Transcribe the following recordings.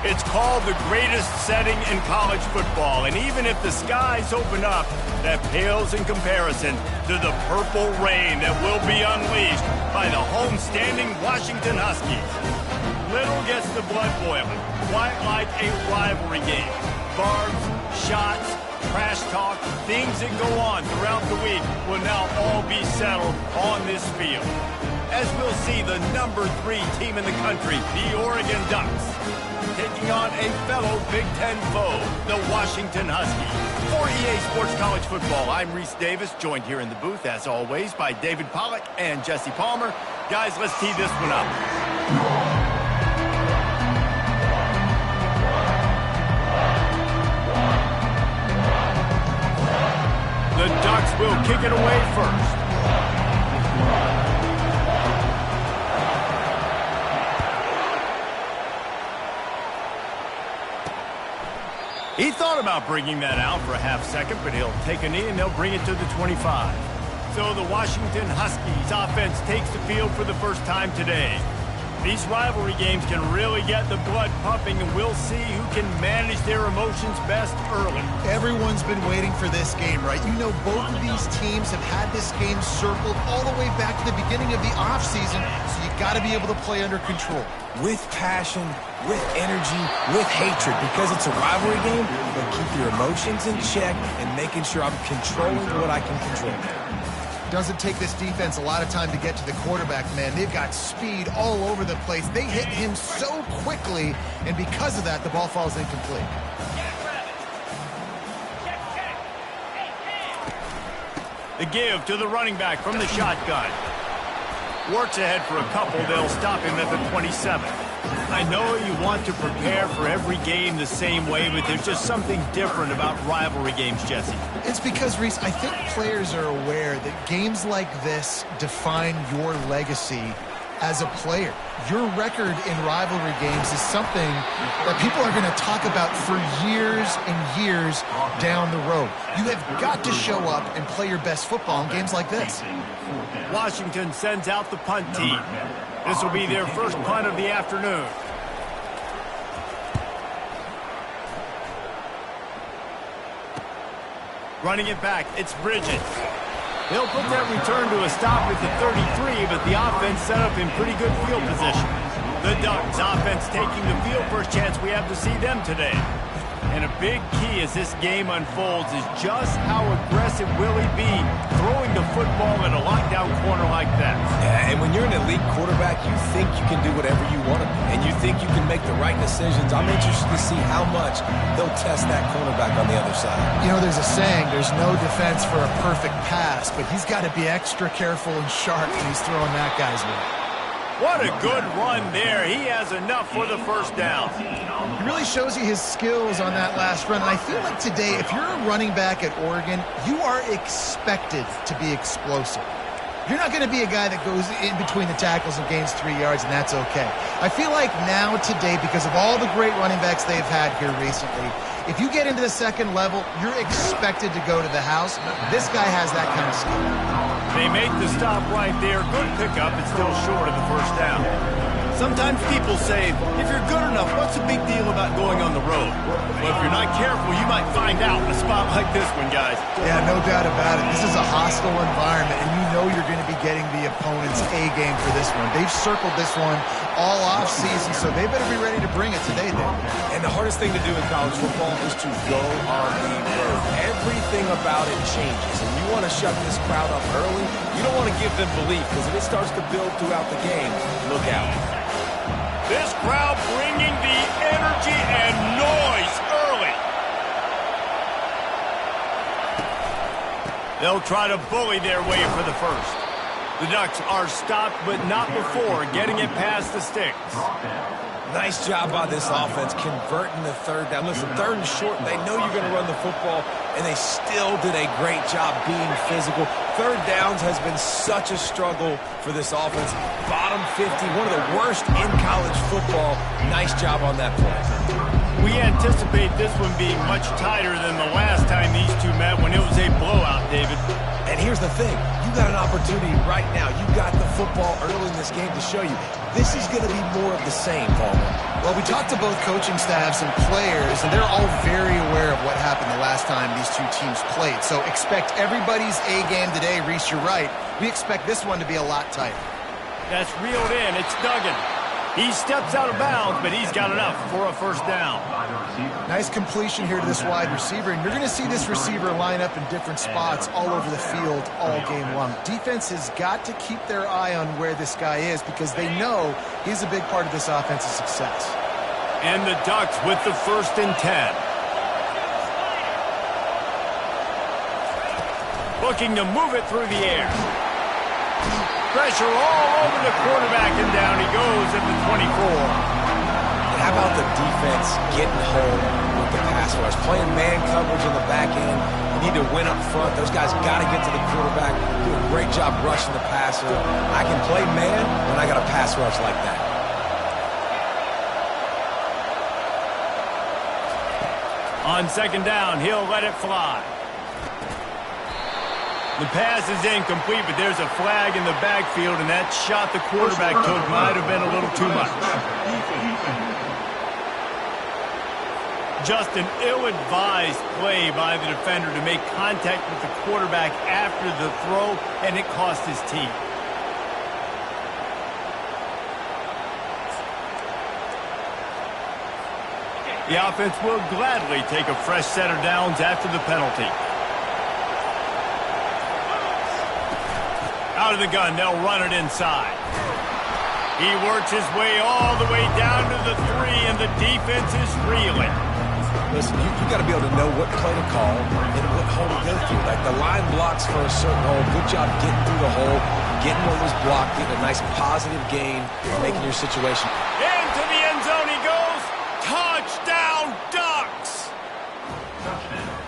It's called the greatest setting in college football, and even if the skies open up, that pales in comparison to the purple rain that will be unleashed by the homestanding Washington Huskies. Little gets the blood boiling, quite like a rivalry game. Barbs, shots, trash talk, things that go on throughout the week will now all be settled on this field. As we'll see the number 3 team in the country, the Oregon Ducks, taking on a fellow Big Ten foe, the Washington Huskies. For EA Sports College Football, I'm Reese Davis, joined here in the booth, as always, by David Pollack and Jesse Palmer. Guys, let's tee this one up. The Ducks will kick it away first. He thought about bringing that out for a half second, but he'll take a knee and they'll bring it to the 25. So the Washington Huskies offense takes the field for the first time today. These rivalry games can really get the blood pumping, and we'll see who can manage their emotions best early. Everyone's been waiting for this game, right? You know, both of these teams have had this game circled all the way back to the beginning of the offseason, so you got to be able to play under control. With passion, with energy, with hatred, because it's a rivalry game, but keep your emotions in check and making sure I'm controlling what I can control. Doesn't take this defense a lot of time to get to the quarterback, man. They've got speed all over the place. They hit him so quickly, and because of that, the ball falls incomplete. The give to the running back from the shotgun. Works ahead for a couple. They'll stop him at the 27. I know you want to prepare for every game the same way, but there's just something different about rivalry games, Jesse. It's because, Reese, I think players are aware that games like this define your legacy as a player. Your record in rivalry games is something that people are going to talk about for years and years down the road. You have got to show up and play your best football in games like this. Washington sends out the punt team. This will be their first punt of the afternoon. Running it back, it's Bridges. They'll put that return to a stop at the 33, but the offense set up in pretty good field position. The Ducks offense taking the field for a chance we have to see them today. And a big key as this game unfolds is just how aggressive will he be throwing the football in a lockdown corner like that. Yeah, and when you're an elite quarterback, you think you can do whatever you want to, and you think you can make the right decisions. I'm interested to see how much they'll test that cornerback on the other side. You know, there's a saying, there's no defense for a perfect pass, but he's got to be extra careful and sharp when he's throwing that guy's way. What a good run there. He has enough for the first down. He really shows you his skills on that last run. And I feel like today, if you're a running back at Oregon, you are expected to be explosive. You're not going to be a guy that goes in between the tackles and gains 3 yards, and that's okay. I feel like now today, because of all the great running backs they've had here recently, if you get into the second level, you're expected to go to the house. This guy has that kind of skill. They make the stop right there. Good pickup. It's still short of the first down. Sometimes people say, if you're good enough, what's the big deal about going on the road? Well, if you're not careful, you might find out in a spot like this one, guys. Yeah, no doubt about it. This is a hostile environment, and you know you're going to be getting the opponent's A-game for this one. They've circled this one all off-season, so they better be ready to bring it today, then. And the hardest thing to do in college football is to go on the road. Everything about it changes, and you want to shut this crowd up early. You don't want to give them belief, because if it starts to build throughout the game, look out. This crowd bringing the energy and noise early. They'll try to bully their way for the first. The Ducks are stopped, but not before getting it past the sticks. Nice job by this offense converting the third down. Listen, third and short, they know you're going to run the football, and they still did a great job being physical. Third downs has been such a struggle for this offense. Bottom 50, one of the worst in college football. Nice job on that play. We anticipate this one being much tighter than the last time these two met when it was a blowout, David. And here's the thing. You got an opportunity right now. You got the football early in this game to show you this is going to be more of the same, Palmer. Well, we talked to both coaching staffs and players, and they're all very aware of what happened the last time these two teams played. So expect everybody's A game today. Reese, you're right. We expect this one to be a lot tighter. That's reeled in. It's Duggan. He steps out of bounds, but he's got enough for a first down. Nice completion here to this wide receiver, and you're going to see this receiver line up in different spots all over the field all game long. Defense has got to keep their eye on where this guy is because they know he's a big part of this offense's success. And the Ducks with the 1st and 10. Looking to move it through the air. Pressure all over the quarterback, and down he goes at the 24. And how about the defense getting home with the pass rush? Playing man coverage in the back end. You need to win up front. Those guys got to get to the quarterback. Do a great job rushing the passer. I can play man when I got a pass rush like that. On 2nd down, he'll let it fly. The pass is incomplete, but there's a flag in the backfield, and that shot the quarterback took might have been a little too much. Just an ill-advised play by the defender to make contact with the quarterback after the throw, and it cost his team. The offense will gladly take a fresh set of downs after the penalty. Out of the gun, they'll run it inside. He works his way all the way down to the 3, and the defense is reeling. Listen, you got to be able to know what play to call and what hole to go through. Like the line blocks for a certain hole. Good job getting through the hole, getting what was blocked, getting a nice positive gain, making your situation. Into the end zone he goes. Touchdown, Ducks!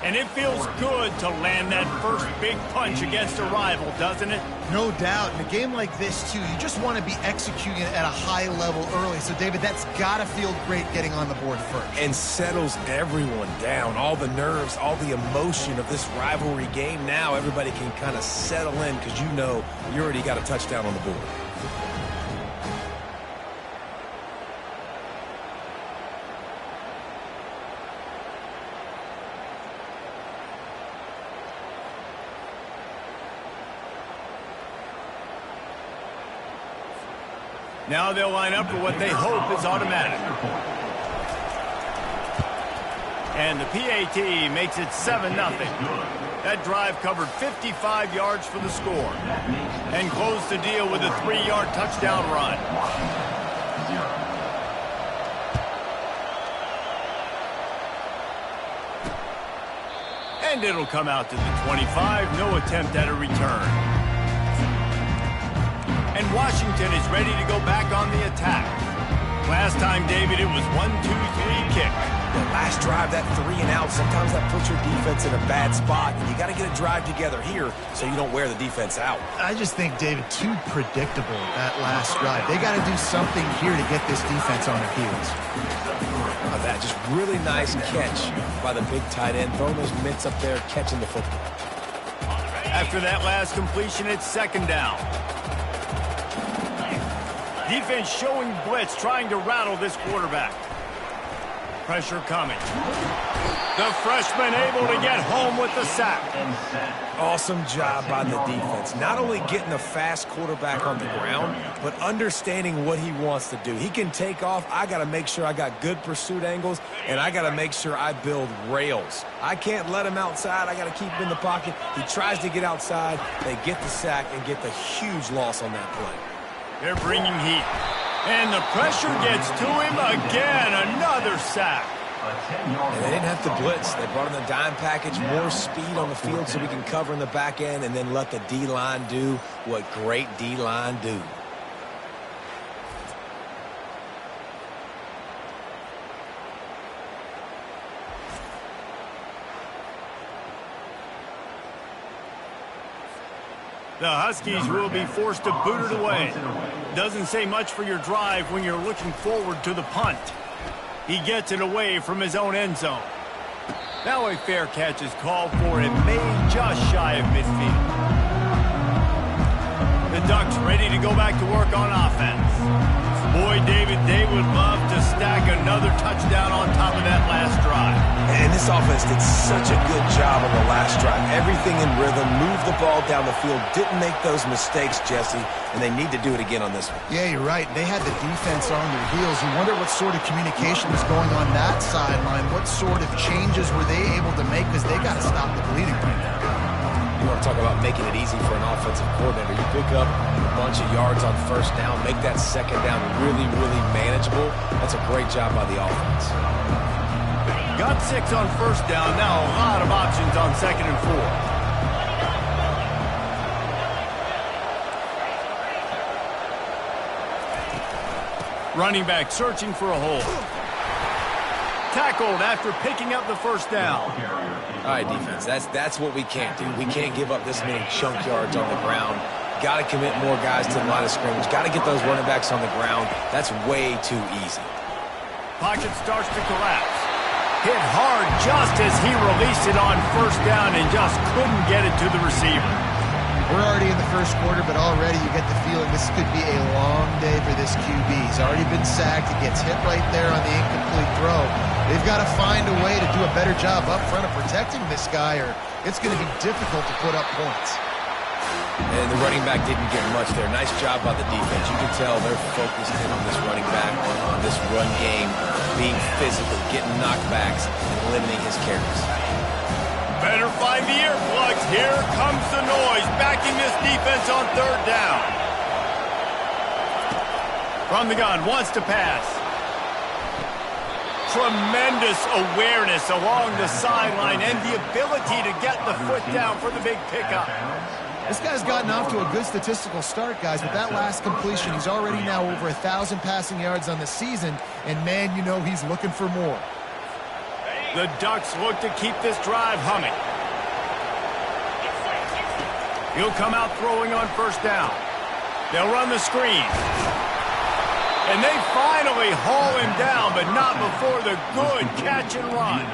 And it feels good to land that first big punch against a rival, doesn't it? No doubt. In a game like this, too, you just want to be executing at a high level early. So, David, that's got to feel great getting on the board first. And settles everyone down. All the nerves, all the emotion of this rivalry game. Now everybody can kind of settle in because you know you already got a touchdown on the board. Now they'll line up for what they hope is automatic. And the PAT makes it 7-0. That drive covered 55 yards for the score and closed the deal with a 3-yard touchdown run. And it'll come out to the 25. No attempt at a return. And Washington is ready to go back on the attack. Last time, David, it was 1-2-3 kick. The last drive, that 3 and out, sometimes that puts your defense in a bad spot. And you got to get a drive together here so you don't wear the defense out. I just think, David, too predictable that last drive. They got to do something here to get this defense on their heels. That just really nice catch by the big tight end, throwing those mitts up there, catching the football. After that last completion, it's 2nd down. Defense showing blitz, trying to rattle this quarterback. Pressure coming. The freshman able to get home with the sack. Awesome job by the defense. Not only getting a fast quarterback on the ground, but understanding what he wants to do. He can take off. I got to make sure I got good pursuit angles, and I got to make sure I build rails. I can't let him outside. I got to keep him in the pocket. He tries to get outside. They get the sack and get the huge loss on that play. They're bringing heat. And the pressure gets to him again. Another sack. And they didn't have to blitz. They brought in the dime package, more speed on the field so we can cover in the back end and then let the D-line do what great D-line do. The Huskies will be forced to boot it away. Doesn't say much for your drive when you're looking forward to the punt. He gets it away from his own end zone. Now a fair catch is called for and made just shy of midfield. The Ducks ready ready to go back to work on offense. Boy, David, they would love to stack another touchdown on top of that last drive. And this offense did such a good job on the last drive. Everything in rhythm, moved the ball down the field, didn't make those mistakes, Jesse, and they need to do it again on this one. Yeah, you're right. They had the defense on their heels. You wonder what sort of communication was going on that sideline. What sort of changes were they able to make, because they got to stop the bleeding right now. You want to talk about making it easy for an offensive coordinator. You pick up a bunch of yards on first down, make that second down really, really manageable. That's a great job by the offense. Got 6 on first down. Now a lot of options on 2nd and 4. Running back searching for a hole. Tackled after picking up the first down. All right, defense, that's what we can't do. We can't give up this many chunk yards on the ground. Got to commit more guys to the line of scrimmage. Got to get those running backs on the ground. That's way too easy. Pocket starts to collapse. Hit hard just as he released it on first down and just couldn't get it to the receiver. We're already in the first quarter, but already you get the feeling this could be a long day for this QB. He's already been sacked. He gets hit right there on the incomplete throw. They've got to find a way to do a better job up front of protecting this guy, or it's going to be difficult to put up points. And the running back didn't get much there. Nice job by the defense. You can tell they're focused in on this running back, on this run game, being physical, getting knockbacks, and limiting his carries. Better find the earplugs. Here comes the noise, backing this defense on third down. From the gun, wants to pass. Tremendous awareness along the sideline and the ability to get the foot down for the big pickup. This guy's gotten off to a good statistical start, guys. With that last completion, he's already now over 1,000 passing yards on the season, and man, you know he's looking for more. The Ducks look to keep this drive humming. He'll come out throwing on first down. They'll run the screen. And they finally haul him down, but not before the good catch and run.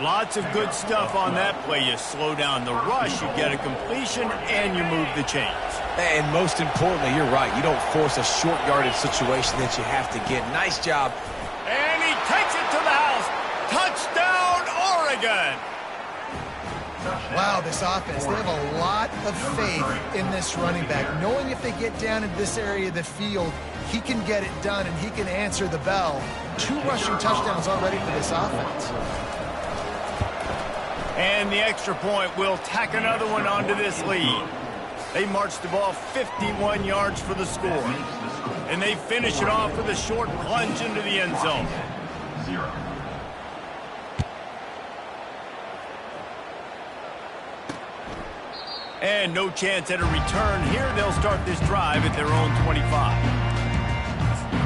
Lots of good stuff on that play. You slow down the rush, you get a completion, and you move the chains. And most importantly, you're right. You don't force a short yardage situation that you have to get. Nice job. And he takes it to the house. Touchdown, Oregon! Wow, this offense, they have a lot of faith in this running back, knowing if they get down in this area of the field, he can get it done and he can answer the bell. 2 rushing touchdowns already for this offense. And the extra point will tack another one onto this lead. They march the ball 51 yards for the score. And they finish it off with a short plunge into the end zone. And no chance at a return here. They'll start this drive at their own 25.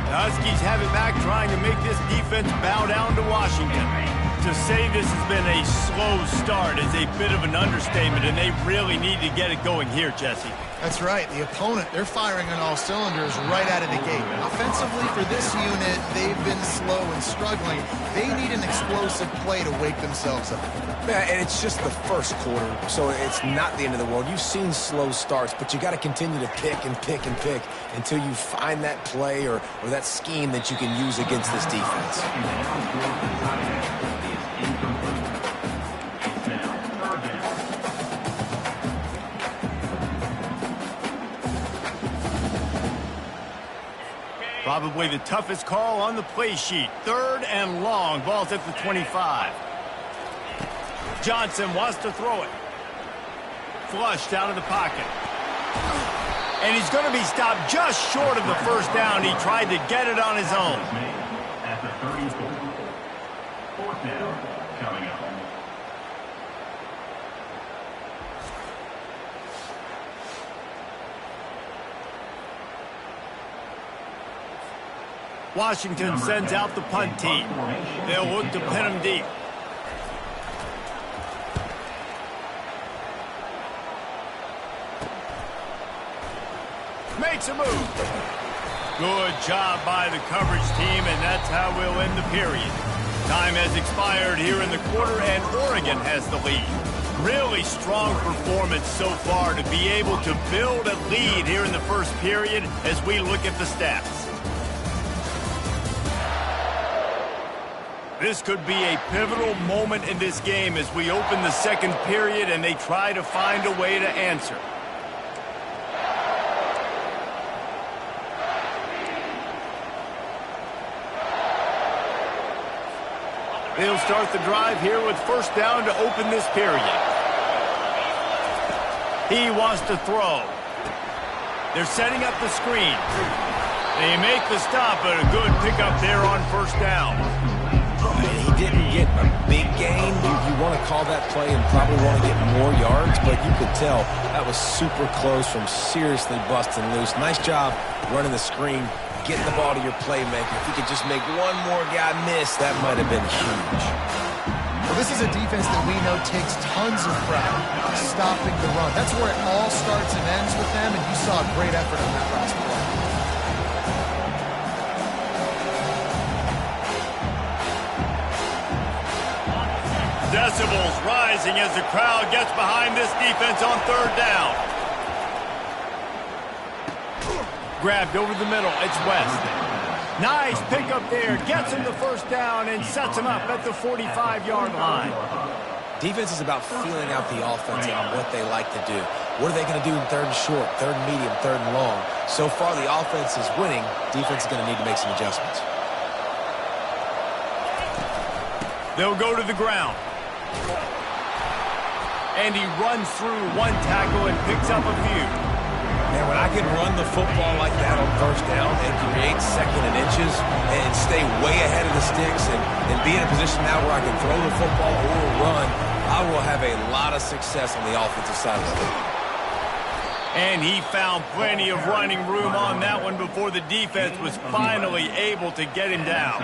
The Huskies have it back, trying to make this defense bow down to Washington. To say this has been a slow start is a bit of an understatement, and they really need to get it going here, Jesse. That's right. The opponent, they're firing on all cylinders right out of the gate. Offensively, for this unit, they've been slow and struggling. They need an explosive play to wake themselves up. Yeah, and it's just the first quarter, so it's not the end of the world. You've seen slow starts, but you got to continue to pick and pick and pick until you find that play or that scheme that you can use against this defense. Probably the toughest call on the play sheet. 3rd and long. Ball's at the 25. Johnson wants to throw it. Flushed out of the pocket. And he's going to be stopped just short of the first down. He tried to get it on his own. At the 34. 4th down coming up. Washington sends out the punt team. They'll look to pin him deep. Makes a move. Good job by the coverage team, and that's how we'll end the period. Time has expired here in the quarter, and Oregon has the lead. Really strong performance so far to be able to build a lead here in the first period as we look at the stats. This could be a pivotal moment in this game as we open the second period and they try to find a way to answer. They'll start the drive here with first down to open this period. He wants to throw. They're setting up the screen. They make the stop, but a good pickup there on first down. He didn't get a big gain. You want to call that play and probably want to get more yards, but you could tell that was super close from seriously busting loose. Nice job running the screen, getting the ball to your playmaker. If you could just make one more guy miss, that might have been huge. Well, this is a defense that we know takes tons of pride stopping the run. That's where it all starts and ends with them, and you saw a great effort on that last play. Decibels rising as the crowd gets behind this defense on third down. Grabbed over the middle. It's West. Nice pickup there. Gets him the first down and sets him up at the 45-yard line. Defense is about feeling out the offense and what they like to do. What are they going to do in third and short, third and medium, third and long? So far, the offense is winning. Defense is going to need to make some adjustments. They'll go to the ground. And he runs through one tackle and picks up a few. And when I can run the football like that on first down and create second and inches and stay way ahead of the sticks and be in a position now where I can throw the football or run, I will have a lot of success on the offensive side of the ball. And he found plenty of running room on that one before the defense was finally able to get him down.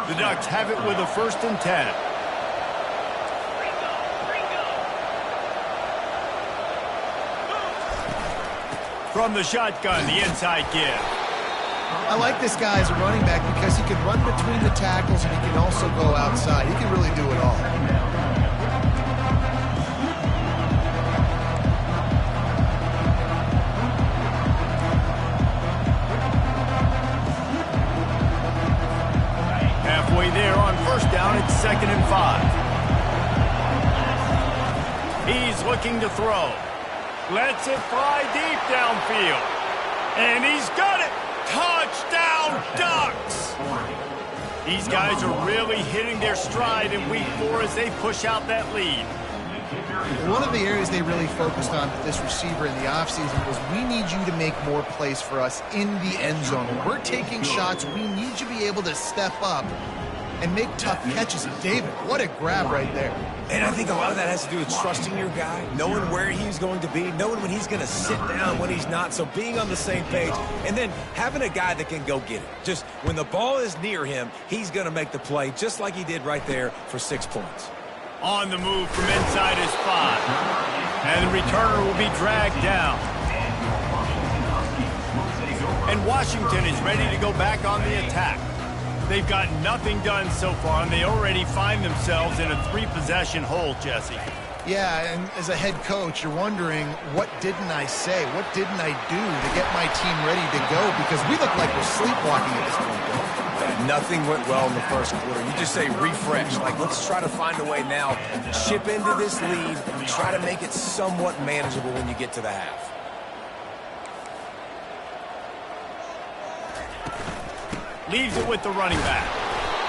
The Ducks have it with a 1st and 10. From the shotgun, the inside give. I like this guy as a running back because he can run between the tackles and he can also go outside. He can really do it all. Halfway there on first down, it's 2nd and 5. He's looking to throw. Lets it fly deep downfield. And he's got it. Touchdown, Ducks! These guys are really hitting their stride in week 4 as they push out that lead. One of the areas they really focused on with this receiver in the offseason was we need you to make more plays for us in the end zone. When we're taking shots, we need you to be able to step up and make tough catches. And David, what a grab right there. And I think a lot of that has to do with trusting your guy, knowing where he's going to be, knowing when he's going to sit down, when he's not, so being on the same page, and then having a guy that can go get it. Just when the ball is near him, he's going to make the play, just like he did right there for 6 points. On the move from inside his 5. And the returner will be dragged down. And Washington is ready to go back on the attack. They've got nothing done so far, and they already find themselves in a 3-possession hole, Jesse. Yeah, and as a head coach, you're wondering, what didn't I say? What didn't I do to get my team ready to go? Because we look like we're sleepwalking at this point. Nothing went well in the first quarter. You just say refresh. Like, let's try to find a way now. Chip into this lead and try to make it somewhat manageable when you get to the half. Leaves it with the running back.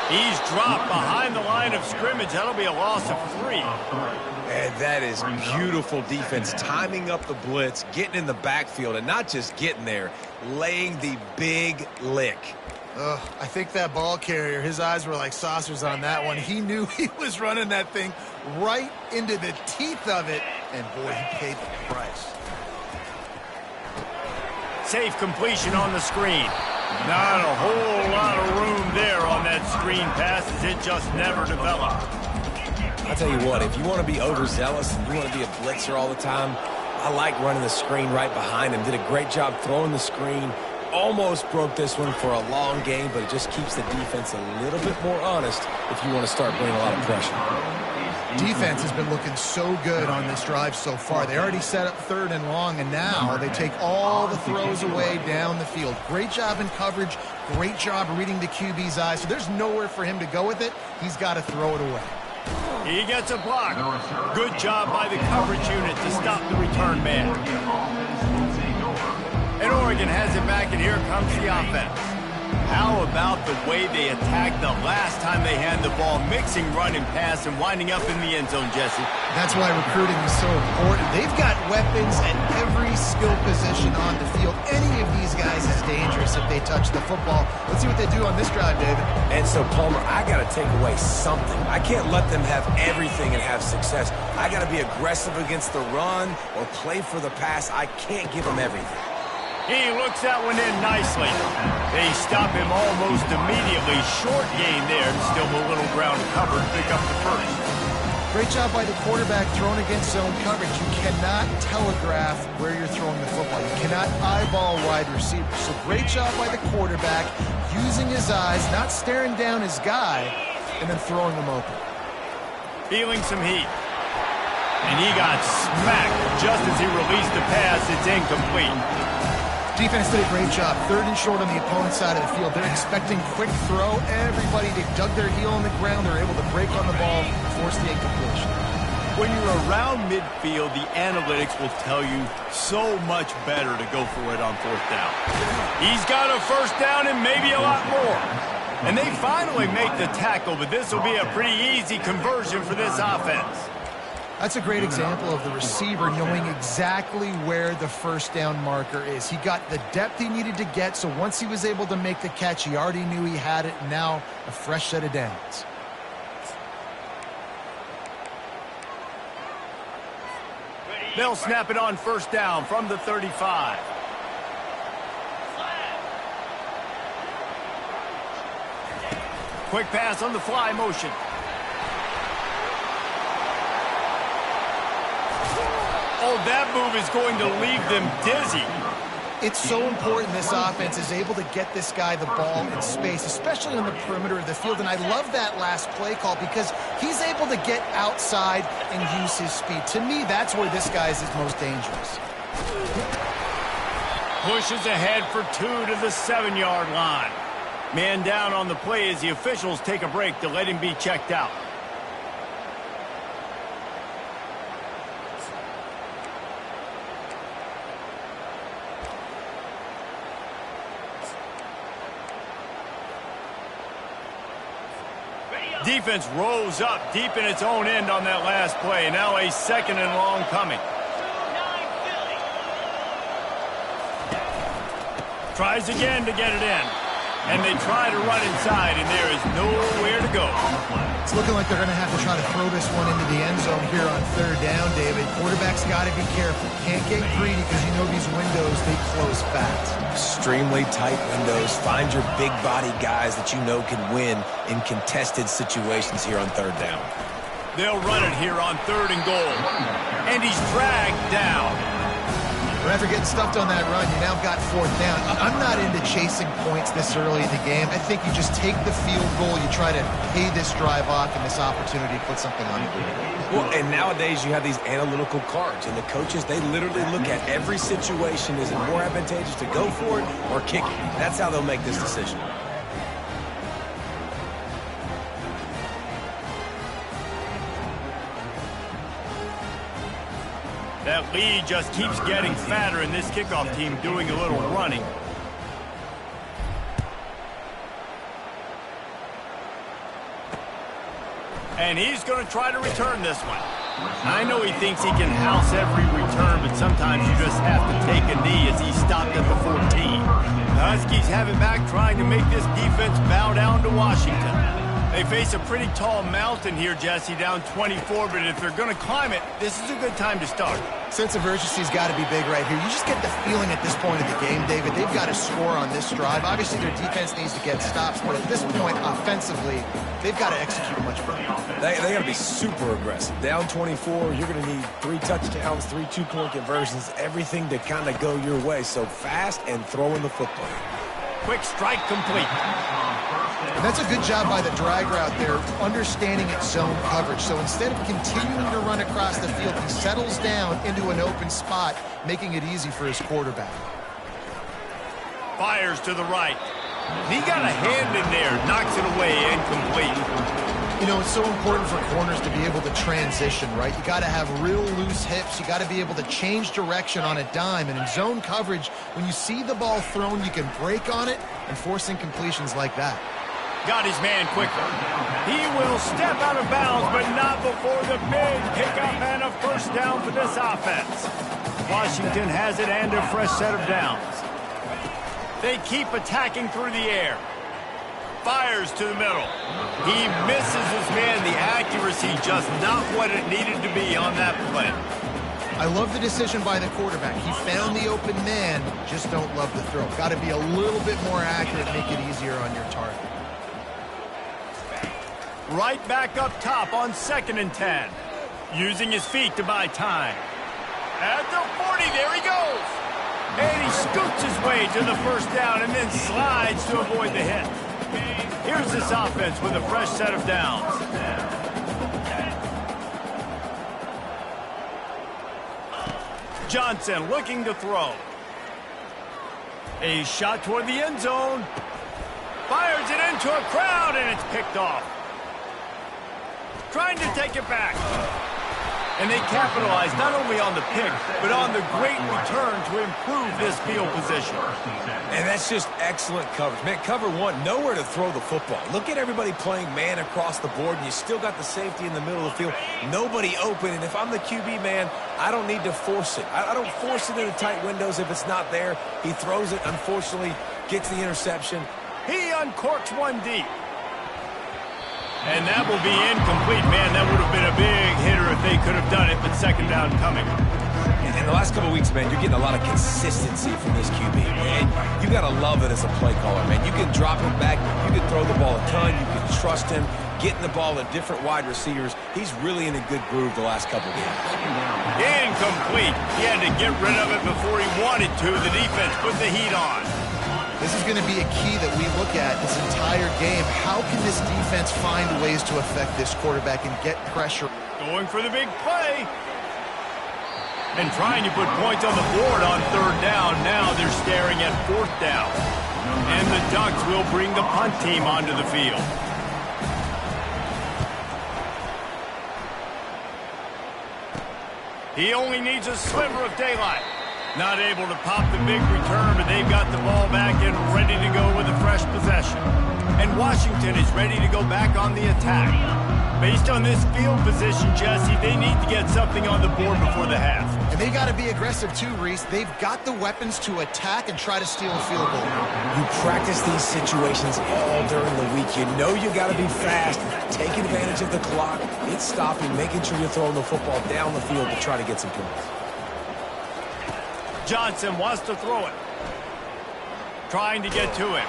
He's dropped behind the line of scrimmage. That'll be a loss of 3. And that is beautiful defense, timing up the blitz, getting in the backfield, and not just getting there, laying the big lick. I think that ball carrier, his eyes were like saucers on that one. He knew he was running that thing right into the teeth of it, and boy, he paid the price. Safe completion on the screen. Not a whole lot of room there on that screen pass as it just never developed. I'll tell you what, if you want to be overzealous and you want to be a blitzer all the time, I like running the screen right behind him. Did a great job throwing the screen. Almost broke this one for a long game, but it just keeps the defense a little bit more honest if you want to start bringing a lot of pressure. Defense has been looking so good on this drive so far. They already set up 3rd and long, and now they take all the throws away down the field. Great job in coverage. Great job reading the QB's eyes. So there's nowhere for him to go with it. He's got to throw it away. He gets a block. Good job by the coverage unit to stop the return man. And Oregon has it back, and here comes the offense. How about the way they attacked the last time they had the ball, mixing run and pass and winding up in the end zone, Jesse? That's why recruiting is so important. They've got weapons at every skill position on the field. Any of these guys is dangerous if they touch the football. Let's see what they do on this drive, David. And so, Palmer, I got to take away something. I can't let them have everything and have success. I got to be aggressive against the run or play for the pass. I can't give them everything. He looks that one in nicely. They stop him almost immediately. Short gain there, and still a little ground covered. Pick up the first. Great job by the quarterback throwing against zone coverage. You cannot telegraph where you're throwing the football. You cannot eyeball wide receivers. So great job by the quarterback using his eyes, not staring down his guy, and then throwing him open. Feeling some heat. And he got smacked just as he released the pass. It's incomplete. Defense did a great job. 3rd and short on the opponent's side of the field. They're expecting quick throw. Everybody, they dug their heel on the ground. They're able to break on the ball, force the incompletion. When you're around midfield, the analytics will tell you so much better to go for it on 4th down. He's got a 1st down and maybe a lot more. And they finally make the tackle, but this will be a pretty easy conversion for this offense. That's a great example of the receiver knowing exactly where the 1st down marker is. He got the depth he needed to get, so once he was able to make the catch, he already knew he had it, and now a fresh set of downs. They'll snap it on 1st down from the 35. Quick pass on the fly motion. Oh, that move is going to leave them dizzy. It's so important this offense is able to get this guy the ball in space, especially on the perimeter of the field. And I love that last play call because he's able to get outside and use his speed. To me, that's where this guy is his most dangerous. Pushes ahead for 2 to the 7-yard line. Man down on the play as the officials take a break to let him be checked out. Defense rose up deep in its own end on that last play. Now a 2nd and long coming. Tries again to get it in. And they try to run inside, and there is nowhere to go. It's looking like they're going to have to try to throw this one into the end zone here on 3rd down, David. Quarterback's got to be careful. Can't get greedy because you know these windows, they close fast. Extremely tight windows. Find your big body guys that you know can win in contested situations here on 3rd down. They'll run it here on 3rd and goal. And he's dragged down. But after getting stuffed on that run, you now got 4th down. I'm not into chasing points this early in the game. I think you just take the field goal, you try to pay this drive off and this opportunity to put something on the board. Well, and nowadays you have these analytical cards, and the coaches, they literally look at every situation. Is it more advantageous to go for it or kick it? That's how they'll make this decision. That lead just keeps getting fatter, and this kickoff team doing a little running. And he's going to try to return this one. I know he thinks he can house every return, but sometimes you just have to take a knee as he stopped at the 14. The Huskies have it back, trying to make this defense bow down to Washington. They face a pretty tall mountain here, Jesse, down 24, but if they're going to climb it, this is a good time to start. Sense of urgency's got to be big right here. You just get the feeling at this point of the game, David, they've got to score on this drive. Obviously, their defense needs to get stops, but at this point, offensively, they've got to execute much better. They got to be super aggressive. Down 24, you're going to need 3 touchdowns, 3 two-point conversions, everything to kind of go your way. So fast and throwing the football. Quick strike complete. And that's a good job by the drag route there, understanding its zone coverage. So instead of continuing to run across the field, he settles down into an open spot, making it easy for his quarterback. Fires to the right. He got a hand in there, knocks it away, incomplete. You know, it's so important for corners to be able to transition, right? You got to have real loose hips. You got to be able to change direction on a dime. And in zone coverage, when you see the ball thrown, you can break on it and force incompletions like that. Got his man quicker. He will step out of bounds, but not before the big pickup and a first down for this offense. Washington has it and a fresh set of downs. They keep attacking through the air. Fires to the middle. He misses his man. The accuracy just not what it needed to be on that play. I love the decision by the quarterback. He found the open man, just don't love the throw. Got to be a little bit more accurate, make it easier on your target. Right back up top on 2nd and 10. Using his feet to buy time. At the 40, there he goes. And he scoots his way to the first down and then slides to avoid the hit. Here's this offense with a fresh set of downs. Johnson looking to throw. A shot toward the end zone. Fires it into a crowd and it's picked off. Trying to take it back. And they capitalize not only on the pick, but on the great return to improve this field position. And that's just excellent coverage. Man, cover one, nowhere to throw the football. Look at everybody playing man across the board, and you still got the safety in the middle of the field. Nobody open, and if I'm the QB, man, I don't need to force it. I don't force it into tight windows if it's not there. He throws it, unfortunately, gets the interception. He uncorks one deep. And that will be incomplete. Man, that would have been a big hitter if they could have done it, but second down coming. In the last couple of weeks, man, you're getting a lot of consistency from this QB, man. You got to love it as a play caller, man. You can drop him back. You can throw the ball a ton. You can trust him. Getting the ball to different wide receivers. He's really in a good groove the last couple of games. Incomplete. He had to get rid of it before he wanted to. The defense put the heat on. This is going to be a key that we look at this entire game. How can this defense find ways to affect this quarterback and get pressure? Going for the big play. And trying to put points on the board on 3rd down. Now they're staring at 4th down. And the Ducks will bring the punt team onto the field. He only needs a sliver of daylight. Not able to pop the big return, but they've got the ball back and ready to go with a fresh possession. And Washington is ready to go back on the attack. Based on this field position, Jesse, they need to get something on the board before the half. And they got to be aggressive too, Reese. They've got the weapons to attack and try to steal a field goal. You practice these situations all during the week. You know you got to be fast, take advantage of the clock, it's stopping, making sure you're throwing the football down the field to try to get some points. Johnson wants to throw it. Trying to get to it.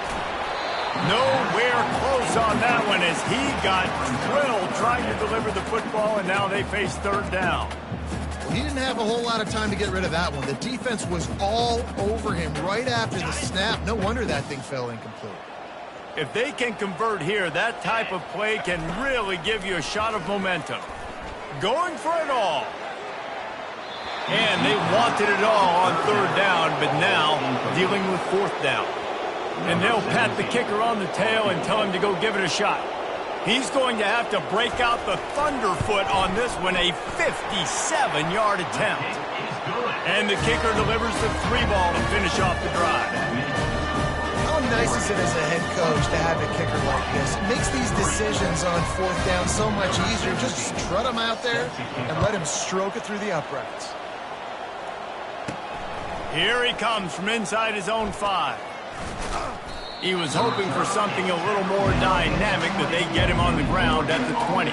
Nowhere close on that one as he got drilled trying to deliver the football, and now they face 3rd down. Well, he didn't have a whole lot of time to get rid of that one. The defense was all over him right after the snap. No wonder that thing fell incomplete. If they can convert here, that type of play can really give you a shot of momentum. Going for it all. And they wanted it all on 3rd down, but now dealing with 4th down. And they'll pat the kicker on the tail and tell him to go give it a shot. He's going to have to break out the thunderfoot on this one, a 57-yard attempt. And the kicker delivers the 3-ball to finish off the drive. How nice is it as a head coach to have a kicker like this? It makes these decisions on 4th down so much easier. Just strut him out there and let him stroke it through the uprights. Here he comes from inside his own 5. He was hoping for something a little more dynamic, that they get him on the ground at the 20.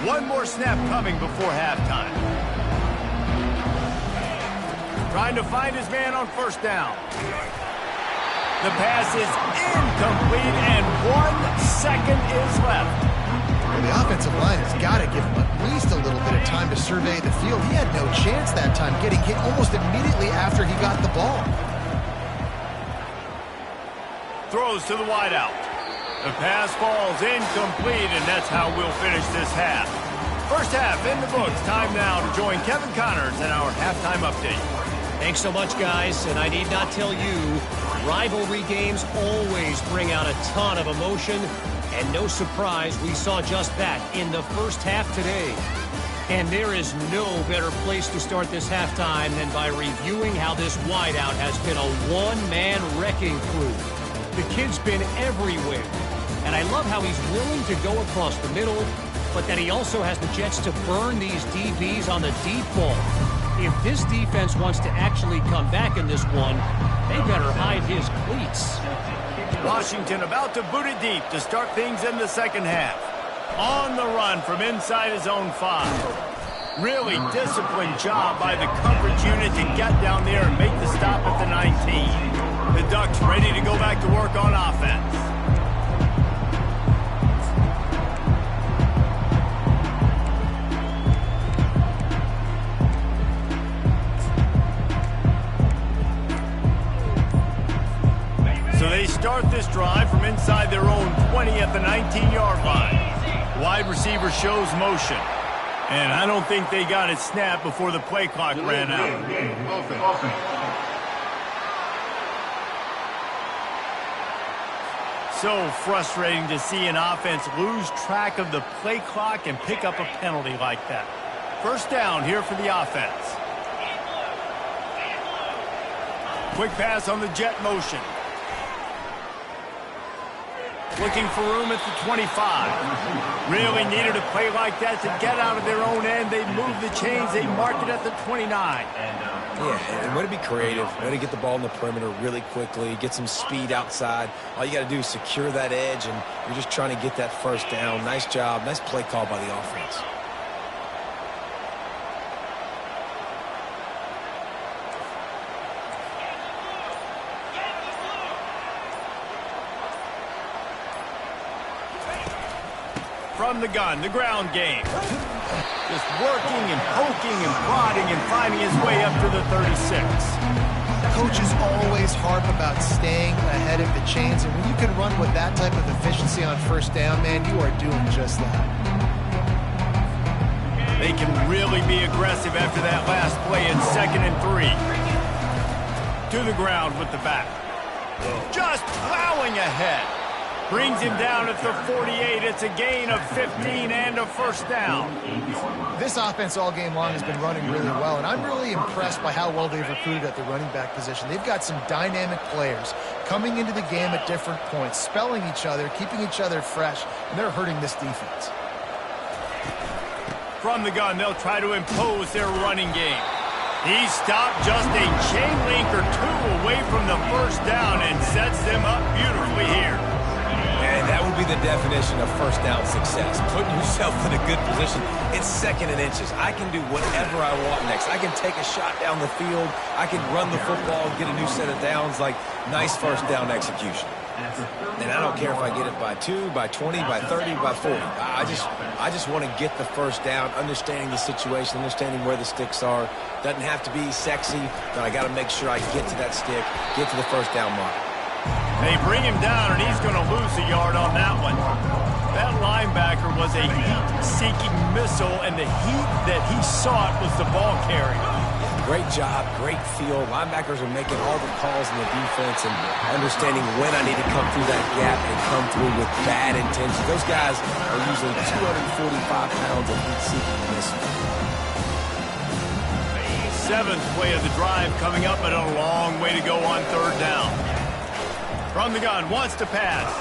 One more snap coming before halftime. Trying to find his man on 1st down. The pass is incomplete, and 1 second is left. Well, the offensive line has got to give him at least a little bit of time to survey the field. He had no chance that time, getting hit almost immediately after he got the ball. throws to the wideout. The pass falls incomplete, and that's how we'll finish this half. First half in the books. Time now to join Kevin Connors in our halftime update. Thanks so much, guys. And I need not tell you, rivalry games always bring out a ton of emotion. And no surprise, we saw just that in the first half today. And there is no better place to start this halftime than by reviewing how this wideout has been a one-man wrecking crew. The kid's been everywhere. And I love how he's willing to go across the middle, but that he also has the jets to burn these DBs on the deep ball. If this defense wants to actually come back in this one, they better hide his cleats. Washington about to boot it deep to start things in the second half. On the run from inside his own 5. Really disciplined job by the coverage unit to get down there and make the stop at the 19. The Ducks ready to go back to work on offense. So they start this drive from inside their own 20 at the 19-yard line. Wide receiver shows motion. And I don't think they got it snapped before the play clock ran out. So frustrating to see an offense lose track of the play clock and pick up a penalty like that. First down here for the offense. Quick pass on the jet motion. Looking for room at the 25. Really needed a play like that to get out of their own end. They moved the chains. They marked it at the 29. Yeah, and way to be creative. Way to get the ball in the perimeter really quickly. Get some speed outside. All you got to do is secure that edge, and you're just trying to get that first down. Nice job. Nice play call by the offense. From the gun, the ground game. Just working and poking and prodding and finding his way up to the 36. Coaches always harp about staying ahead of the chains, and when you can run with that type of efficiency on first down, man, you are doing just that. They can really be aggressive after that last play in 2nd and 3. To the ground with the back. Just plowing ahead. Brings him down at the 48. It's a gain of 15 and a first down. This offense all game long has been running really well, and I'm really impressed by how well they've recruited at the running back position. They've got some dynamic players coming into the game at different points, spelling each other, keeping each other fresh, and they're hurting this defense. From the gun, they'll try to impose their running game. He stopped just a chain link or two away from the first down and sets them up beautifully here. And that would be the definition of first down success. Putting yourself in a good position. It's 2nd and inches. I can do whatever I want next. I can take a shot down the field. I can run the football and get a new set of downs. Like, nice first down execution. And I don't care if I get it by 2, by 20, by 30, by 40. I just want to get the first down, understanding the situation, understanding where the sticks are. Doesn't have to be sexy, but I got to make sure I get to that stick, get to the first down mark. They bring him down, and he's going to lose a yard on that one. That linebacker was a heat-seeking missile, and the heat that he sought was the ball carrier. Great job, great feel. Linebackers are making all the calls in the defense and understanding when I need to come through that gap and come through with bad intention. Those guys are usually 245 pounds of heat-seeking missile. 7th play of the drive coming up, and a long way to go on 3rd down. From the gun, wants to pass.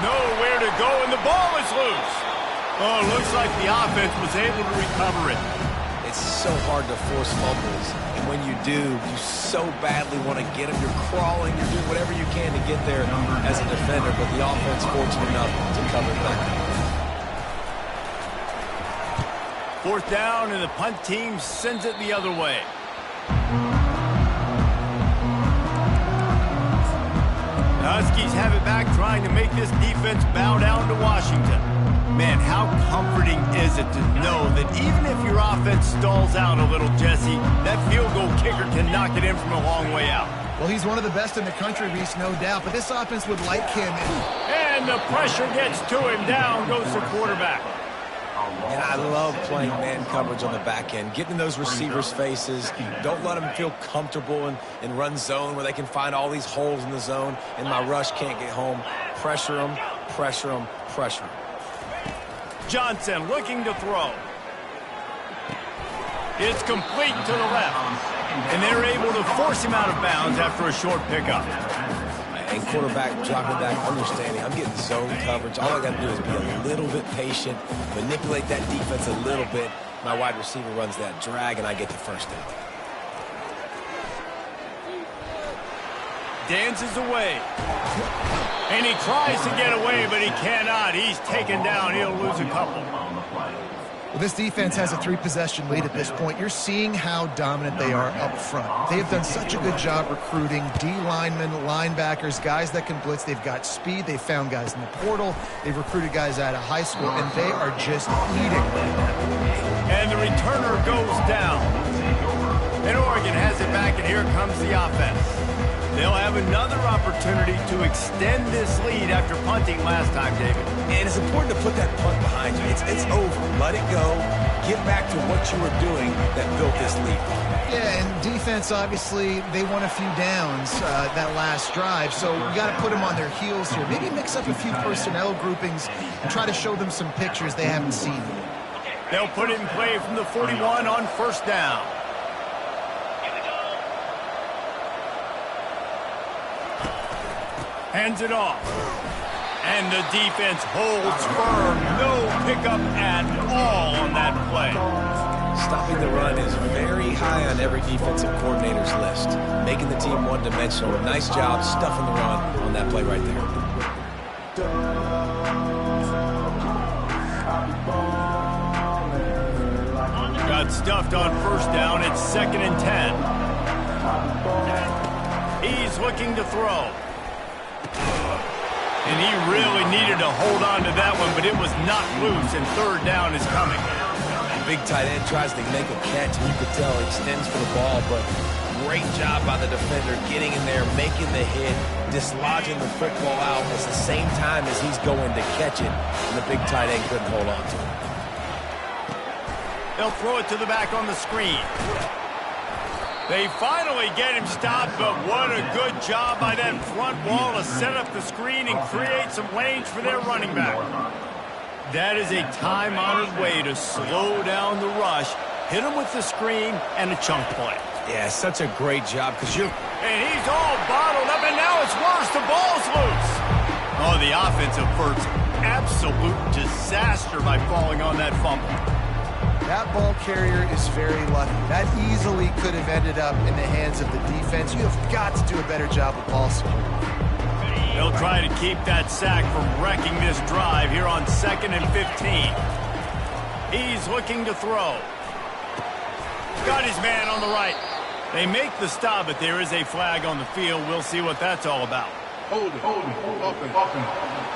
Nowhere to go, and the ball is loose. Oh, looks like the offense was able to recover it. It's so hard to force fumbles, and when you do, you so badly want to get them. You're crawling, you're doing whatever you can to get there as a defender, but the offense fortunate enough to cover it back. 4th down, and the punt team sends it the other way. The Huskies have it back, trying to make this defense bow down to Washington. Man, how comforting is it to know that even if your offense stalls out a little, Jesse, that field goal kicker can knock it in from a long way out. Well, he's one of the best in the country, Reese, no doubt, but this offense would like him. And the pressure gets to him. Down goes the quarterback. And I love playing man coverage on the back end, getting in those receivers' faces. Don't let them feel comfortable in run zone where they can find all these holes in the zone and my rush can't get home. Pressure them, pressure them, pressure them. Johnson looking to throw. It's complete to the left. And they're able to force him out of bounds after a short pickup. And quarterback dropping back, understanding I'm getting zone coverage. All I got to do is be a little bit patient, manipulate that defense a little bit. My wide receiver runs that drag, and I get the first down. Dances away. And he tries to get away, but he cannot. He's taken down. He'll lose a couple. Well, this defense has a 3-possession lead at this point. You're seeing how dominant they are up front. They have done such a good job recruiting D-linemen, linebackers, guys that can blitz. They've got speed. They've found guys in the portal. They've recruited guys out of high school, and they are just eating. And the returner goes down. And Oregon has it back, and here comes the offense. They'll have another opportunity to extend this lead after punting last time, David. And it's important to put that punt behind you. It's over. Let it go. Get back to what you were doing that built this lead. Yeah, and defense, obviously, they won a few downs that last drive, so you got to put them on their heels here. Maybe mix up a few personnel groupings and try to show them some pictures they haven't seen. They'll put it in play from the 41 on first down. Hands it off. And the defense holds firm. No pickup at all on that play. Stopping the run is very high on every defensive coordinator's list. Making the team one-dimensional. Nice job stuffing the run on that play right there. Got stuffed on first down. It's 2nd and 10. He's looking to throw. And he really needed to hold on to that one, but it was not loose, and third down is coming. Big tight end tries to make a catch, and you could tell he extends for the ball, but great job by the defender getting in there, making the hit, dislodging the football out at the same time as he's going to catch it, and the big tight end couldn't hold on to it. They'll throw it to the back on the screen. They finally get him stopped, but what a good job by that front wall to set up the screen and create some lanes for their running back. That is a time-honored way to slow down the rush, hit him with the screen, and a chunk play. Yeah, such a great job because you're... And he's all bottled up, and now it's worse. The ball's loose. Oh, the offensive effort's absolute disaster by falling on that fumble. That ball carrier is very lucky. That easily could have ended up in the hands of the defense. You have got to do a better job with ball security. They'll try to keep that sack from wrecking this drive here on 2nd and 15. He's looking to throw. Got his man on the right. They make the stop, but there is a flag on the field. We'll see what that's all about. Hold it. Up and.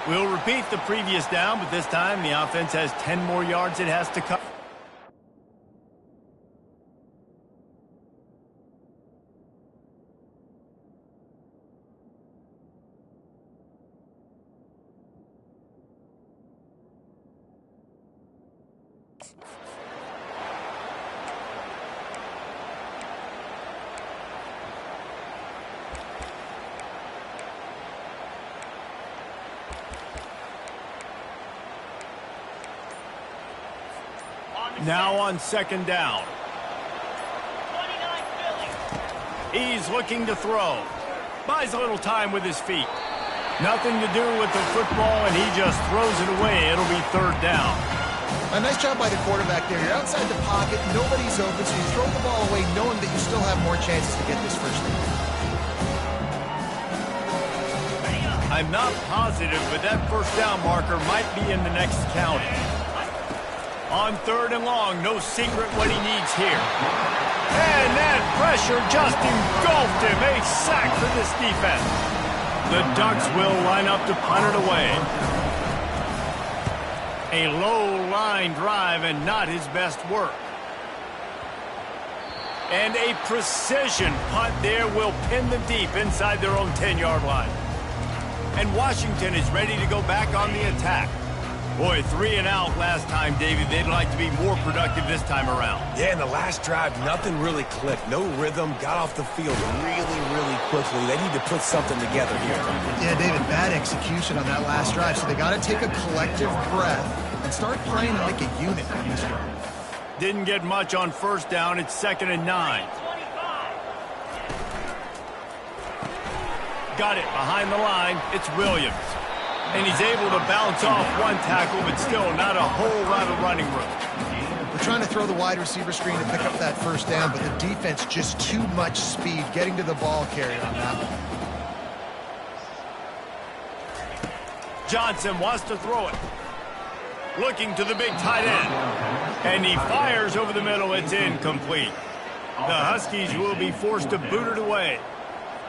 We'll repeat the previous down, but this time the offense has 10 more yards it has to cover. Now on 2nd down. He's looking to throw. Buys a little time with his feet. Nothing to do with the football, and he just throws it away. It'll be 3rd down. A nice job by the quarterback there. You're outside the pocket. Nobody's open, so you throw the ball away knowing that you still have more chances to get this first down. I'm not positive, but that first down marker might be in the next county. On 3rd and long, no secret what he needs here. And that pressure just engulfed him. A sack for this defense. The Ducks will line up to punt it away. A low line drive and not his best work. And a precision punt there will pin them deep inside their own 10-yard line. And Washington is ready to go back on the attack. Boy, 3 and out last time, David. They'd like to be more productive this time around. Yeah, in the last drive, nothing really clicked. No rhythm, got off the field really quickly. They need to put something together here. Yeah, David, bad execution on that last drive. So they got to take a collective breath and start playing like a unit on this drive. Didn't get much on first down. It's 2nd and 9. Got it behind the line. It's Williams. And he's able to bounce off one tackle, but still not a whole lot of running room. We're trying to throw the wide receiver screen to pick up that first down, but the defense just too much speed getting to the ball carrier on that one. Johnson wants to throw it. Looking to the big tight end. And he fires over the middle. It's incomplete. The Huskies will be forced to boot it away.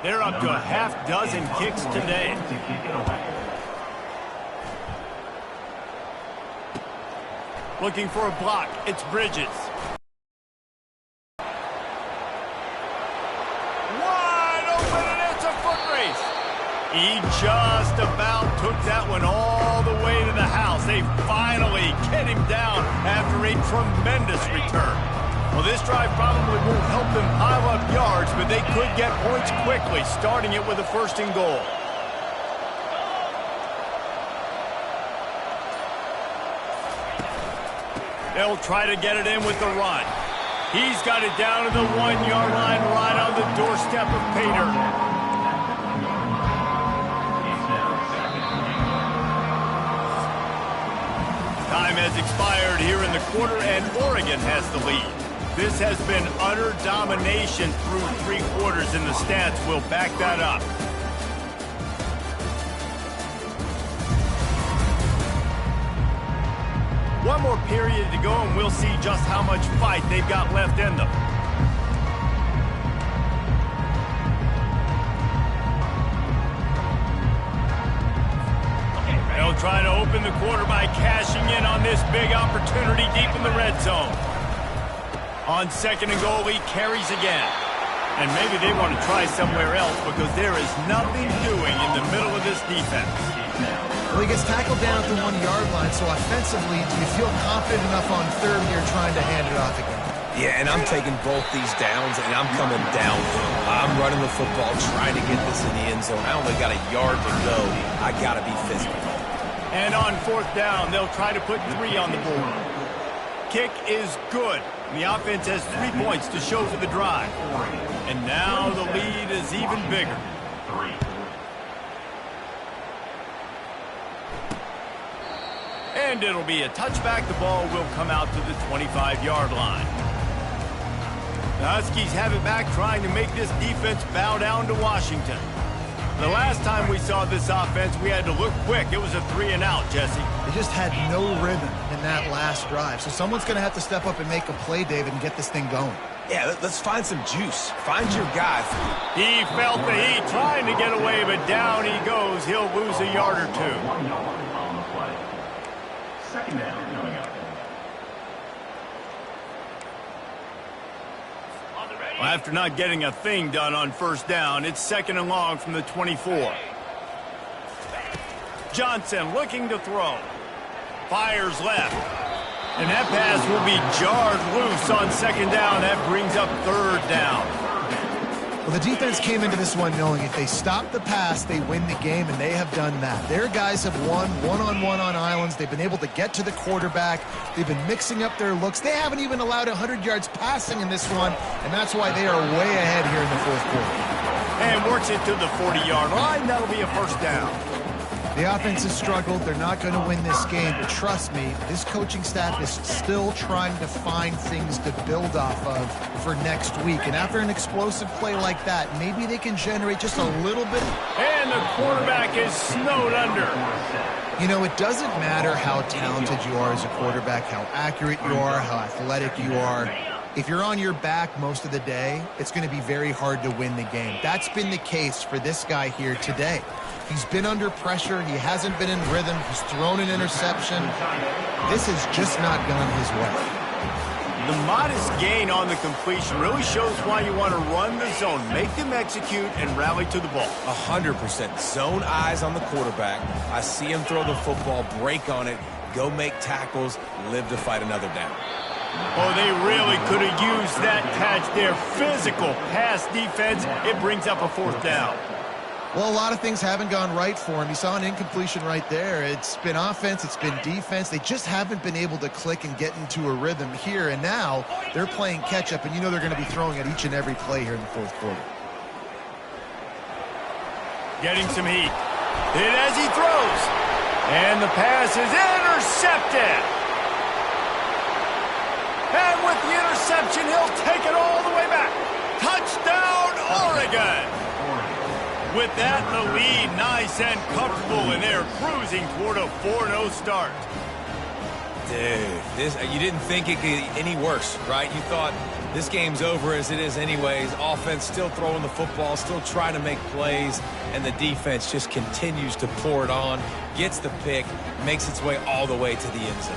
They're up to a half-dozen kicks today. Looking for a block. It's Bridges. Wide open, and it's a foot race. He just about took that one all the way to the house. They finally get him down after a tremendous return. Well, this drive probably won't help them pile up yards, but they could get points quickly, starting it with a 1st and goal. They'll try to get it in with the run. He's got it down to the 1-yard line right on the doorstep of Pater. Time has expired here in the quarter, and Oregon has the lead. This has been utter domination through 3 quarters, and the stats will back that up. One more period to go, and we'll see just how much fight they've got left in them. They'll try to open the quarter by cashing in on this big opportunity deep in the red zone. On 2nd and goal, he carries again. And maybe they want to try somewhere else because there is nothing doing in the middle of this defense. Well, he gets tackled down at the 1-yard line, so offensively, do you feel confident enough on 3rd here trying to hand it off again? Yeah, and I'm taking both these downs, and I'm coming downhill. I'm running the football, trying to get this in the end zone. I only got a yard to go. I got to be physical. And on 4th down, they'll try to put 3 on the board. Kick is good. The offense has 3 points to show for the drive. And now the lead is even bigger. And it'll be a touchback. The ball will come out to the 25-yard line. The Huskies have it back, trying to make this defense bow down to Washington. The last time we saw this offense, we had to look quick. It was a 3 and out, Jesse. They just had no rhythm in that last drive. So someone's going to have to step up and make a play, David, and get this thing going. Yeah, let's find some juice. Find your guy. He felt the heat, trying to get away, but down he goes. He'll lose a yard or 2. 1 yard on the play. 2nd down coming up. Well, after not getting a thing done on 1st down, it's 2nd and long from the 24. Johnson looking to throw. Fires left. And that pass will be jarred loose on 2nd down. That brings up 3rd down. Well, the defense came into this one knowing if they stop the pass, they win the game, and they have done that. Their guys have won one-on-one on islands. They've been able to get to the quarterback. They've been mixing up their looks. They haven't even allowed 100 yards passing in this one, and that's why they are way ahead here in the 4th quarter. And works it to the 40-yard line. That'll be a 1st down. The offense has struggled. They're not going to win this game, but trust me, this coaching staff is still trying to find things to build off of for next week. And after an explosive play like that, maybe they can generate just a little bit. And the quarterback is snowed under. You know, it doesn't matter how talented you are as a quarterback, how accurate you are, how athletic you are. if you're on your back most of the day, it's going to be very hard to win the game. That's been the case for this guy here today. He's been under pressure. He hasn't been in rhythm. He's thrown an interception. This has just not gone his way. The modest gain on the completion really shows why you want to run the zone, make them execute, and rally to the ball. 100%. Zone eyes on the quarterback. I see him throw the football, break on it, go make tackles, live to fight another down. Oh, they really could have used that catch there. Physical pass defense. It brings up a 4th down. Well, a lot of things haven't gone right for him. You saw an incompletion right there. It's been offense, it's been defense. They just haven't been able to click and get into a rhythm here. And now they're playing catch-up, and you know they're going to be throwing at each and every play here in the 4th quarter. Getting some heat. Hit as he throws. And the pass is intercepted. And with the interception, he'll take it all the way back. Touchdown, Oregon. With that in the lead, nice and comfortable, and they're cruising toward a 4-0 start. Dude, you didn't think it could get any worse, right? You thought this game's over as it is anyways. Offense still throwing the football, still trying to make plays, and the defense just continues to pour it on, gets the pick, makes its way all the way to the end zone.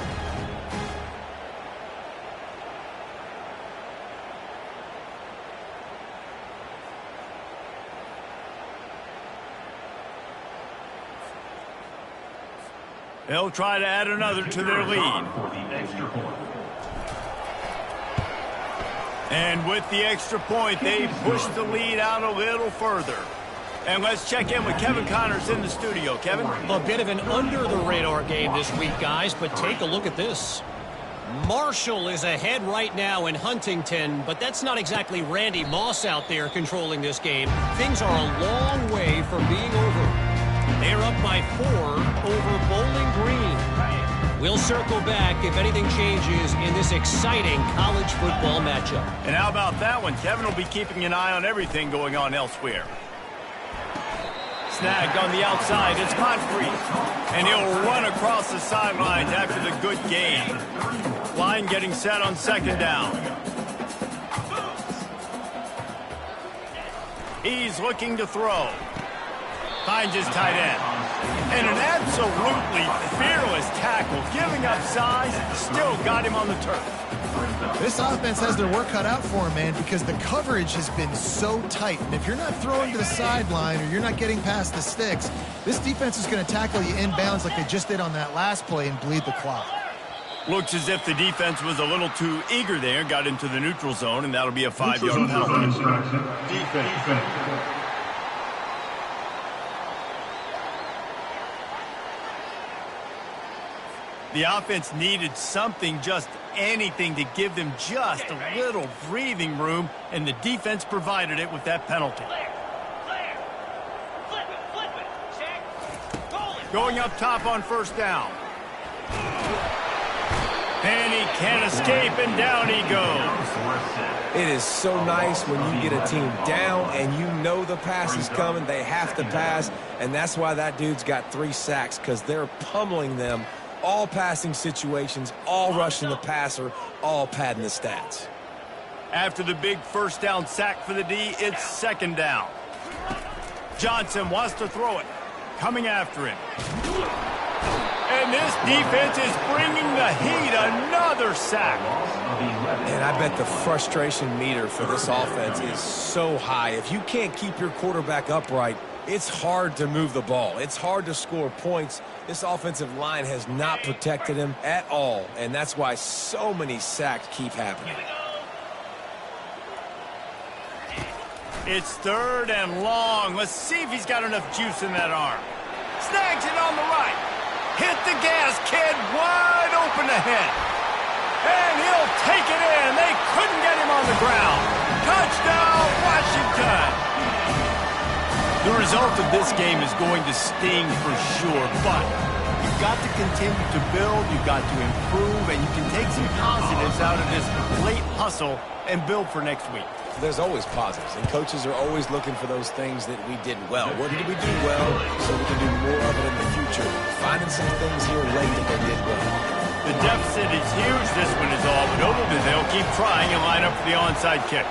They'll try to add another to their lead. And with the extra point, they push the lead out a little further. And let's check in with Kevin Connors in the studio. Kevin? A bit of an under-the-radar game this week, guys, but take a look at this. Marshall is ahead right now in Huntington, but that's not exactly Randy Moss out there controlling this game. Things are a long way from being over. They're up by 4 over Bowling Green. We'll circle back if anything changes in this exciting college football matchup. And how about that one? Kevin will be keeping an eye on everything going on elsewhere. Snagged on the outside. It's Moncrief. And he'll run across the sidelines after the good gain. Line getting set on 2nd down. He's looking to throw. Finds his tight end. And an absolutely fearless tackle, giving up size, still got him on the turf. This offense has their work cut out for him, man, because the coverage has been so tight. And if you're not throwing to the sideline or you're not getting past the sticks, this defense is going to tackle you inbounds like they just did on that last play and bleed the clock. Looks as if the defense was a little too eager there, got into the neutral zone, and that'll be a 5-yard penalty. Defense. The offense needed something, just anything, to give them just a little breathing room, and the defense provided it with that penalty. Going up top on 1st down. And he can't escape, and down he goes. It is so nice when you get a team down and you know the pass is coming. They have to pass, and that's why that dude's got 3 sacks, because they're pummeling them. All passing situations, all rushing the passer, all padding the stats. After the big 1st down sack for the D, it's 2nd down. Johnson wants to throw it. Coming after him. And this defense is bringing the heat. Another sack. And I bet the frustration meter for this offense is so high. If you can't keep your quarterback upright, it's hard to move the ball. It's hard to score points. This offensive line has not protected him at all, and that's why so many sacks keep happening. It's 3rd and long. Let's see if he's got enough juice in that arm. Snags it on the right. Hit the gas, kid. Wide open ahead. And he'll take it in. They couldn't get him on the ground. Touchdown, Washington. The result of this game is going to sting for sure, but you've got to continue to build, you've got to improve, and you can take some positives out of this late hustle and build for next week. There's always positives, and coaches are always looking for those things that we did well. What did we do well so we can do more of it in the future? Finding some things here late that they did well. The depth deficit is huge. This one is all but over, but they'll keep trying and line up for the onside kick.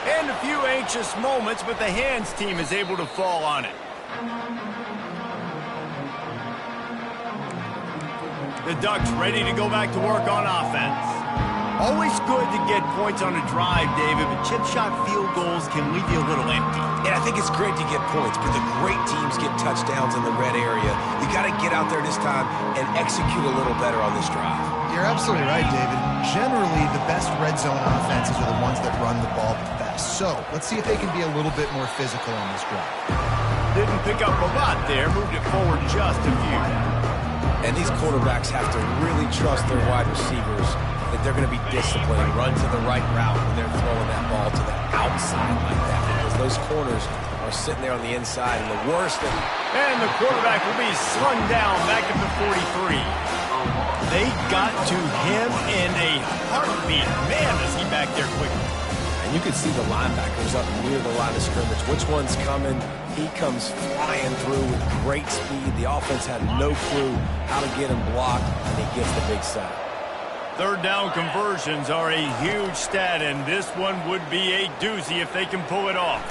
And a few anxious moments, but the hands team is able to fall on it. The Ducks ready to go back to work on offense. Always good to get points on a drive, David, but chip shot field goals can leave you a little empty. And I think it's great to get points, but the great teams get touchdowns in the red area. You got to get out there this time and execute a little better on this drive. You're absolutely right, David. Generally, the best red zone offenses are the ones that run the ball the best. So let's see if they can be a little bit more physical on this drive. Didn't pick up a lot there, moved it forward just a few. And these quarterbacks have to really trust their wide receivers that they're going to be disciplined and run to the right route when they're throwing that ball to the outside like that, because those corners are sitting there on the inside, and the worst of it. And the quarterback will be slung down back at the 43. They got to him in a heartbeat. Man, is he back there quickly. And you can see the linebackers up near the line of scrimmage. Which one's coming? He comes flying through with great speed. The offense had no clue how to get him blocked, and he gets the big sack. Third down conversions are a huge stat, and this one would be a doozy if they can pull it off.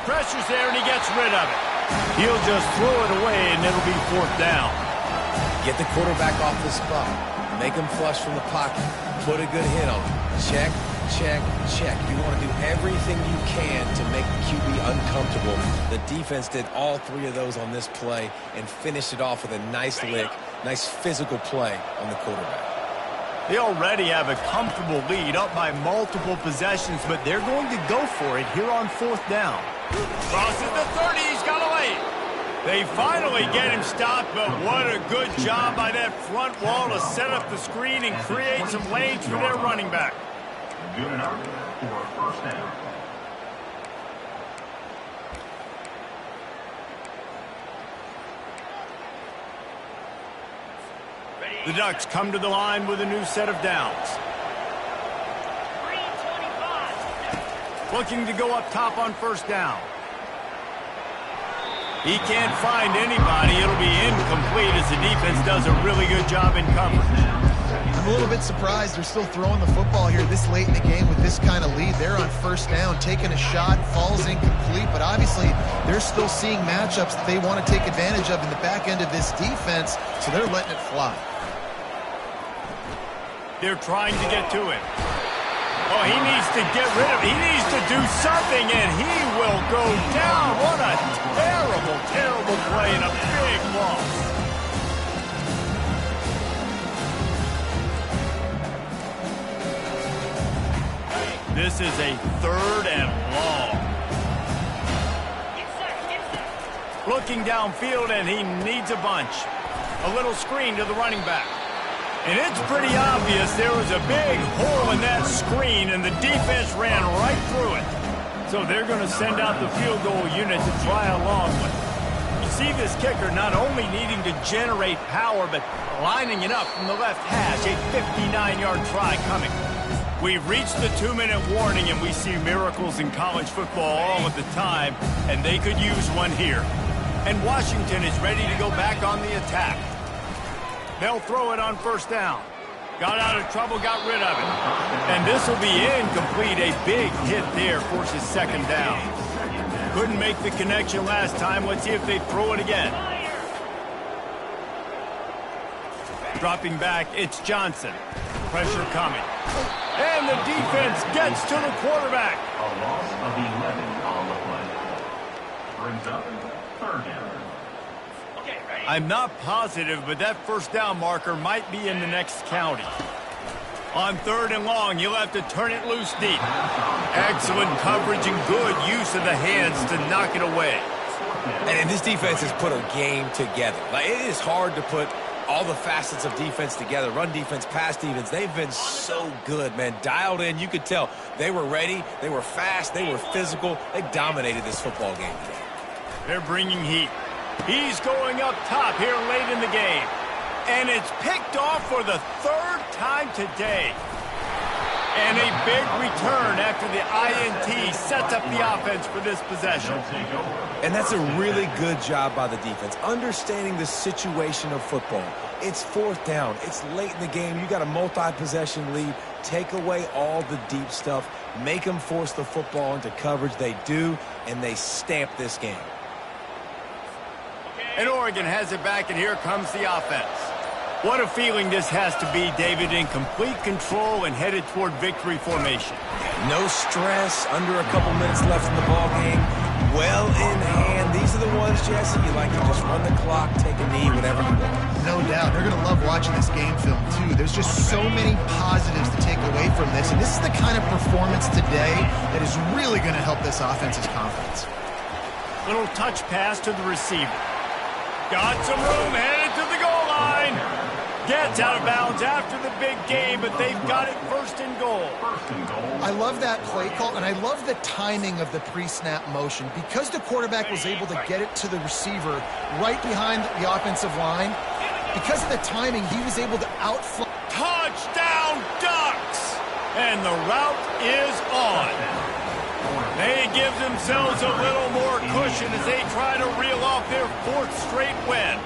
Pressure's there, and he gets rid of it. He'll just throw it away, and it'll be fourth down. Get the quarterback off the spot. Make him flush from the pocket. Put a good hit on him. Check, check, check. You want to do everything you can to make the QB uncomfortable. The defense did all three of those on this play and finished it off with a nice lick, nice physical play on the quarterback. They already have a comfortable lead, up by multiple possessions, but they're going to go for it here on fourth down. Crosses the 30, he's got away. They finally get him stopped, but what a good job by that front wall to set up the screen and create some lanes for their running back. Good enough for a first down. The Ducks come to the line with a new set of downs. Looking to go up top on first down. He can't find anybody. It'll be incomplete as the defense does a really good job in coverage. I'm a little bit surprised they're still throwing the football here this late in the game with this kind of lead. They're on first down, taking a shot, falls incomplete, but obviously they're still seeing matchups that they want to take advantage of in the back end of this defense, so they're letting it fly. They're trying to get to it. Oh, he needs to get rid of it. He needs to do something, and he will go down. What a terrible, terrible play and a big loss. This is a third and long. Looking downfield, and he needs a bunch. A little screen to the running back. And it's pretty obvious there was a big hole in that screen, and the defense ran right through it. So they're going to send out the field goal unit to try along with it. You see this kicker not only needing to generate power, but lining it up from the left hash, a 59-yard try coming. We've reached the 2-minute warning, and we see miracles in college football all of the time, and they could use one here. And Washington is ready to go back on the attack. They'll throw it on first down. Got out of trouble, got rid of it. And this will be incomplete. A big hit there forces second down. Couldn't make the connection last time. Let's see if they throw it again. Dropping back, it's Johnson. Pressure coming. And the defense gets to the quarterback. A loss of 11 on the play. Brings up third down. I'm not positive, but that first down marker might be in the next county. On third and long, you'll have to turn it loose deep. Excellent coverage and good use of the hands to knock it away. And this defense has put a game together. Like, it is hard to put all the facets of defense together. Run defense, pass defense. They've been so good, man. Dialed in. You could tell they were ready. They were fast. They were physical. They dominated this football game today. They're bringing heat. He's going up top here late in the game. And it's picked off for the third time today. And a big return after the INT sets up the offense for this possession. And that's a really good job by the defense, understanding the situation of football. It's fourth down. It's late in the game. You got a multi-possession lead. Take away all the deep stuff. Make them force the football into coverage. They do, and they stamp this game. And Oregon has it back, and here comes the offense. What a feeling this has to be, David, in complete control and headed toward victory formation. No stress, under a couple minutes left in the ball game. Well in hand. These are the ones, Jesse, you like to just run the clock, take a knee, whatever you want. No doubt. They're going to love watching this game film, too. There's just so many positives to take away from this, and this is the kind of performance today that is really going to help this offense's confidence. Little touch pass to the receiver. Got some room, headed to the goal line. Gets out of bounds after the big game, but they've got it first and goal. I love that play call, and I love the timing of the pre-snap motion. Because the quarterback was able to get it to the receiver right behind the offensive line, because of the timing, he was able to outfly. Touchdown, Ducks! And the route is on. They give themselves a little more cushion as they try to reel off their fourth straight win.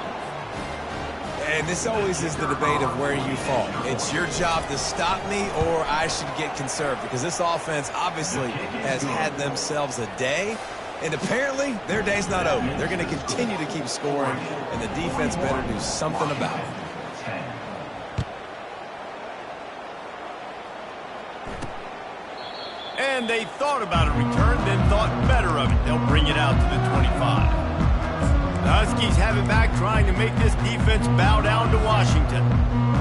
And this always is the debate of where you fall. It's your job to stop me, or I should get conserved, because this offense obviously has had themselves a day, and apparently their day's not over. They're going to continue to keep scoring, and the defense better do something about it. And they thought about a return, then thought better of it. They'll bring it out to the 25. The Huskies have it back, trying to make this defense bow down to Washington.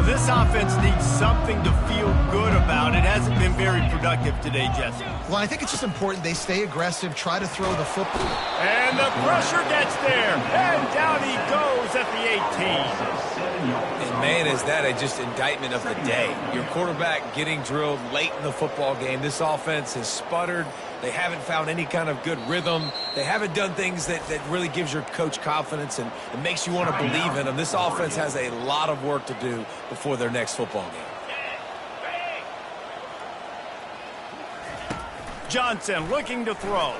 This offense needs something to feel good about. It hasn't been very productive today, Jesse. Well, I think it's just important they stay aggressive, try to throw the football. And the pressure gets there, and down he goes at the 18. And man, is that just indictment of the day. Your quarterback getting drilled late in the football game. This offense has sputtered. They haven't found any kind of good rhythm. They haven't done things that really gives your coach confidence and it makes you want to believe in them. This offense has a lot of work to do before their next football game. Johnson looking to throw.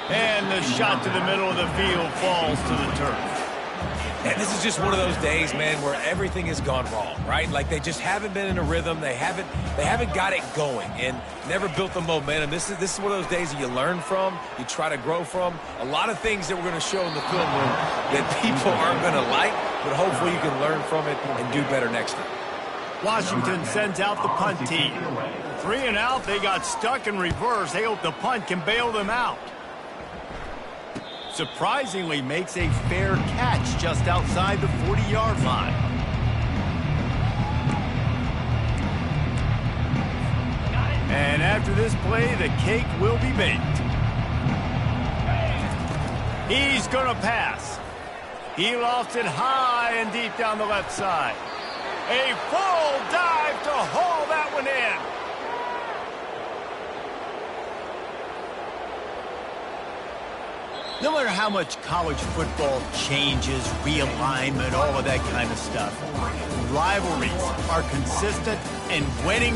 And the shot to the middle of the field falls to the turf. And this is just one of those days, man, where everything has gone wrong, right? Like they just haven't been in a rhythm. They haven't got it going and never built the momentum. This is one of those days that you learn from, you try to grow from. A lot of things that we're going to show in the film room that people aren't going to like, but hopefully you can learn from it and do better next time. Washington sends out the punt team. 3 and out, they got stuck in reverse. They hope the punt can bail them out. Surprisingly makes a fair catch just outside the 40-yard line. And after this play, the cake will be baked. He's going to pass. He lofts it high and deep down the left side. A full dive to haul that one in. No matter how much college football changes, realignment, all of that kind of stuff, rivalries are consistent and winning